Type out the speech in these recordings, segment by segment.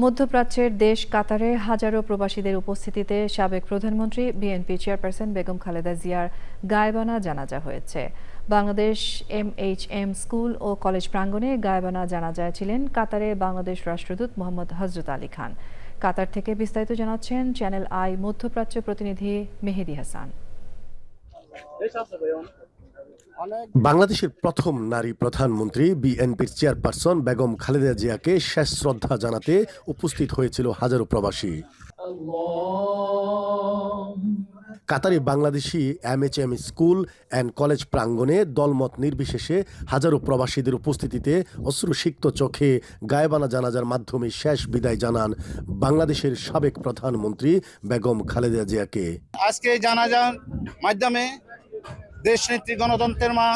মধ্যপ্রাচ্যের দেশ কাতারে হাজারো প্রবাসীদের উপস্থিতিতে সাবেক প্রধানমন্ত্রী বিএনপি চেয়ারপারসন বেগম খালেদা জিয়ার গায়েবানা জানাজা হয়েছে। বাংলাদেশ এমএইচএম স্কুল ও কলেজ প্রাঙ্গণে গায়েবানা জানাজায় ছিলেন কাতারে বাংলাদেশ রাষ্ট্রদূত মোহাম্মদ হযরত আলী খান। কাতার থেকে বিস্তারিত জানাচ্ছেন চ্যানেল আই মধ্যপ্রাচ্য প্রতিনিধি মেহেদী হাসান। বাংলাদেশের প্রথম নারী প্রধানমন্ত্রী বিএনপির চেয়ারপারসন বেগম খালেদা জিয়াকে শেষ শ্রদ্ধা জানাতে উপস্থিত হয়েছিল হাজারো প্রবাসী। Qatari Bangladeshi MHM school and college প্রাঙ্গণে দলমত নির্বিশেষে হাজারো প্রবাসীদের উপস্থিতিতে অশ্রুসিক্ত চোখে গায়েবানা জানাজার মাধ্যমে শেষ বিদায় জানান বাংলাদেশের সাবেক প্রধানমন্ত্রী বেগম খালেদা জিয়াকে। আজকে জানাজার মাধ্যমে দেশনেত্রী গণতন্ত্রের মা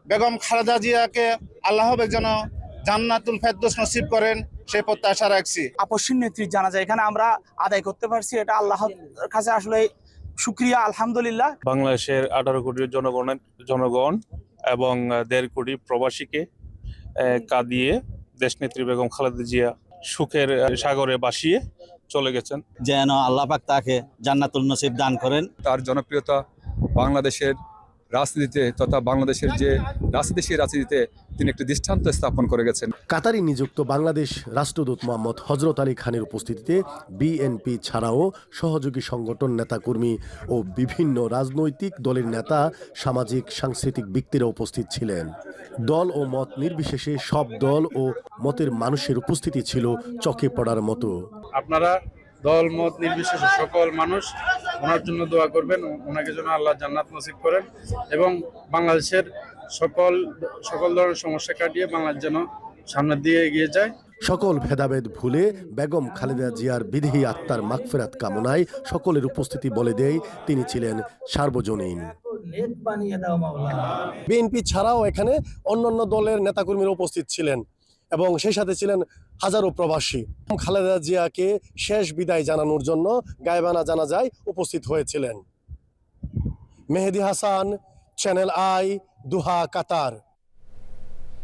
বেগম খালেদা জিয়াকে আল্লাহ যেন জান্নাতুল ফেরদৌস নসিব করেন সেই প্রত্যাশা রাখছি। আপসীন নেত্রীর জানাজা এখানে আমরা আদায় করতে পারছি, এটা আল্লাহর কাছে আসলে শুকরিয়া, আলহামদুলিল্লাহ। বাংলাদেশের 18 কোটি জনগণ এবং 1.5 কোটি প্রবাসীকে কাঁদিয়ে দেশনেত্রী বেগম খালেদা জিয়া সুখের সাগরে ভাসিয়ে চলে গেছেন। যেন আল্লাহ পাক তাকে জান্নাতুল নসিব দান করেন। তার জনপ্রিয়তা বাংলাদেশের রাজনীতিতে তথা বাংলাদেশের যে রাজনীতিতে তিনি একটি দৃষ্টান্ত স্থাপন করে গেছেন। কাতারি নিযুক্ত বাংলাদেশ রাষ্ট্রদূত মোহাম্মদ হযরত আলী খানের উপস্থিতিতে বিএনপি ছাড়াও সহযোগী সংগঠন নেতাকর্মী ও বিভিন্ন রাজনৈতিক দলের নেতা, সামাজিক সাংস্কৃতিক ব্যক্তিরা উপস্থিত ছিলেন। দল ও মত নির্বিশেষে সব দল ও মতের মানুষের উপস্থিতি ছিল চোখে পড়ার মতো। আপনারা দল মত নির্বিশেষে সকল মানুষ ওনার জন্য দোয়া করবেন, ওনাকে যেন আল্লাহ জান্নাত নসিব করেন এবং বাংলাদেশের সকল ধরনের সমস্যা কাটিয়ে বাংলাদেশ যেন সামনের দিকে এগিয়ে যায়। সকল ভেদাভেদ ভুলে বেগম খালেদা জিয়ার বিদেহী আত্মার মাগফিরাত কামনায় সকলের উপস্থিতি বলে দেয় তিনি ছিলেন সার্বজনীন। বিএনপি ছাড়াও এখানে অন্যান্য দলের নেতাকর্মীরা উপস্থিত ছিলেন এবং সেই সাথে ছিলেন হাজারো প্রবাসী। খালেদা জিয়াকে শেষ বিদায় জানানোর জন্য গায়েবানা জানাজায় উপস্থিত হয়েছিলেন। মেহেদী হাসান, চ্যানেল আই, দোহা, কাতার।